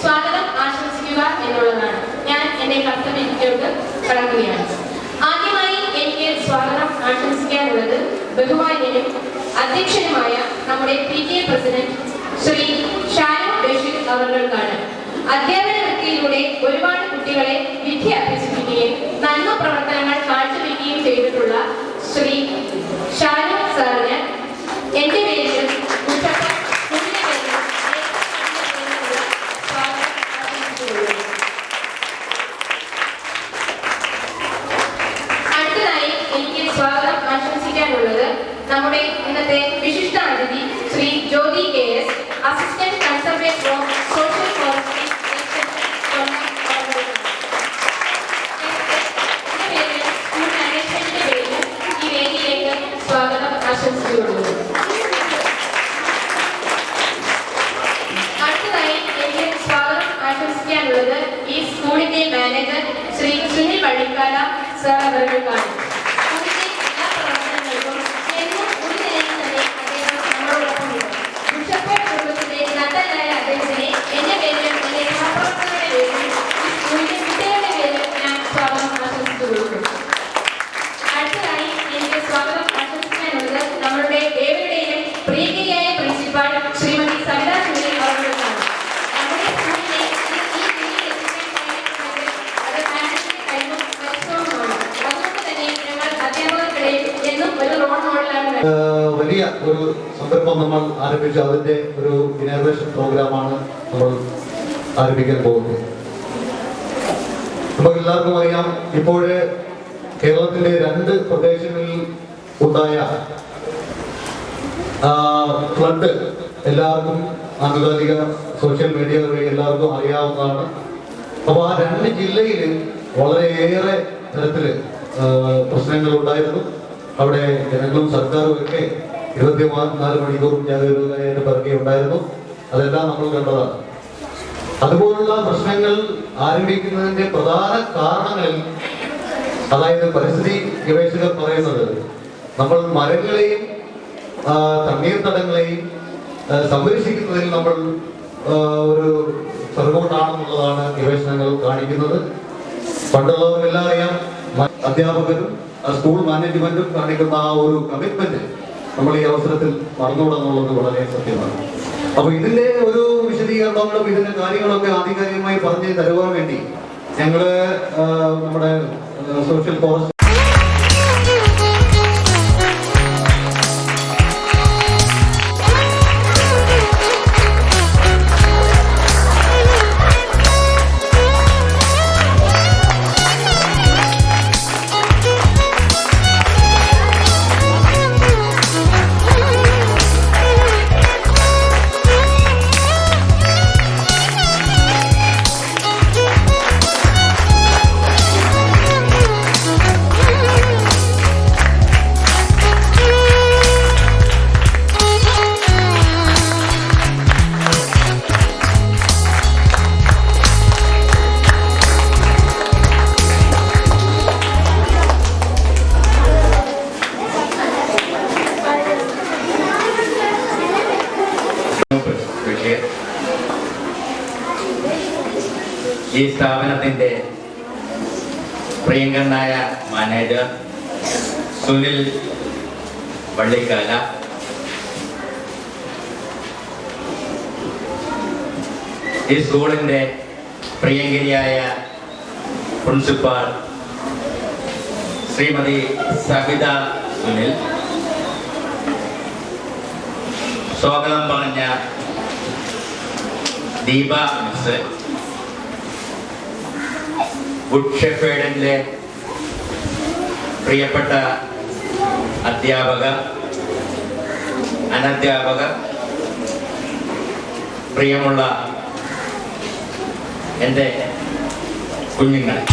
സ്വാഗതം ആശംസിക്കുക എന്നുള്ളതാണ്. ഞാൻ എന്റെ കർത്തവ്യത്തിലേക്ക് കടക്കുകയാണ്. ആദ്യമായി എനിക്ക് സ്വാഗതം ആശംസിക്കാനുള്ളത് ബഹുമാന്യനും അധ്യക്ഷനുമായ നമ്മുടെ PTA പ്രസിഡന്റ് ശ്രീ ഷാനു ബഷീർ അവർക്കാണ്. അധ്യാപന വൃത്തിയിലൂടെ ഒരുപാട് കുട്ടികളെ വിദ്യ അഭ്യസിപ്പിക്കുകയും നന്മ പ്രവർത്തനങ്ങൾ കാഴ്ചവെക്കുകയും ചെയ്തിട്ടുള്ള ശ്രീ ഷാനു സാറിന് എന്റെ പേരിലും സ്വാഗതം ആശംസിക്കാനുള്ളത് നമ്മുടെ ഇന്നത്തെ വിശിഷ്ട അതിഥി Shri Jyothi KS, assistant conservator of social forestry school മാനേജ്മെന്റിന്റെ പേരിൽ ഈ വേദിയിലേക്ക് സ്വാഗതം ആശംസിച്ചുകൊള്ളുന്നു. അടുത്തതായി എനിക്ക് സ്വാഗതം ആശംസിക്കാനുള്ളത് ഈ സ്കൂളിന്റെ മാനേജർ ശ്രീ സുനിൽ വള്ളിക്കാല സർ അവർക്കാണ്. അടുത്തതായി എനിക്ക് സ്വാഗതം ആശംസിക്കാനുള്ളത് നമ്മളുടെ ഏവരുടെയും പ്രിയകരിയായ പ്രിൻസിപ്പാൾ ശ്രീമതി സവിത സുനിൽ അവർക്കാണ്. നമ്മുടെ സ്കൂളിലെ അതുകൊണ്ട് തന്നെ ഞങ്ങൾ അധ്യാപകർക്കിടയിൽ എന്നും ഒരു റോൾ മോഡലാണ്. വലിയ ഒരു സംരംഭം നമ്മൾ ആരംഭിച്ചു. അതിന്റെ ഒരു ഇനാഗുറേഷൻ പ്രോഗ്രാമാണ് നമ്മൾ ആരംഭിക്കാൻ പോകുന്നത്. നമുക്ക് എല്ലാവർക്കും അറിയാം, ഇപ്പോഴേ കേരളത്തിലെ 2 പ്രദേശങ്ങളിൽ ഉണ്ടായ ഫ്ലഡ് എല്ലാവർക്കും ആനുകാലിക സോഷ്യൽ മീഡിയ വഴി എല്ലാവർക്കും അറിയാവുന്നതാണ്. അപ്പോൾ ആ 2 ജില്ലയിൽ വളരെയേറെ തരത്തില് പ്രശ്നങ്ങൾ ഉണ്ടായിരുന്നു. അവിടെ ജനങ്ങളും സർക്കാരും ഒക്കെ 24 മണിക്കൂറും ജാഗരൂകതയായിട്ട് പിറകെ ഉണ്ടായിരുന്നു. അതെല്ലാം നമ്മൾ കണ്ടതാണ്. അതുപോലുള്ള പ്രശ്നങ്ങൾ ആരംഭിക്കുന്നതിന്റെ പ്രധാന കാരണങ്ങളിൽ, അതായത് പരിസ്ഥിതി ഗവേഷകർ പറയുന്നത്, നമ്മൾ മരങ്ങളെയും തണ്ണീർത്തടങ്ങളെയും സംരക്ഷിക്കുന്നതിൽ നമ്മൾ ഒരു സർവോട്ടാണെന്നുള്ളതാണ് ഗവേഷണങ്ങൾ കാണിക്കുന്നത്. പണ്ടുള്ളവർക്കെല്ലാം അറിയാം, അധ്യാപകരും സ്കൂൾ മാനേജ്മെന്റും കാണിക്കുന്ന ആ ഒരു കമ്മിറ്റ്മെന്റ് നമ്മൾ ഈ അവസരത്തിൽ മറന്നുകൂടെന്നുള്ളത് വളരെ സത്യമാണ്. അപ്പൊ ഇതിന്റെ ഒരു വിശദീകരണങ്ങളും ഇതിന്റെ കാര്യങ്ങളൊക്കെ ആധികാരികമായി പറഞ്ഞു തരുവാൻ വേണ്ടി ഞങ്ങള് നമ്മുടെ സോഷ്യൽ ഫോറസ്റ്റ് ഈ സ്ഥാപനത്തിന്റെ പ്രിയങ്കരനായ മാനേജർ സുനിൽ വള്ളിക്കാല, ഈ സ്കൂളിന്റെ പ്രിയങ്കരിയായ പ്രിൻസിപ്പാൾ ശ്രീമതി സവിത സുനിൽ, സ്വാഗതം പറഞ്ഞ ദീപ മിസ്, ഗുഡ് ഷെഫേർഡിലെ പ്രിയപ്പെട്ട അധ്യാപകർ, അനധ്യാപകർ, പ്രിയമുള്ള എൻ്റെ കുഞ്ഞുങ്ങളെ,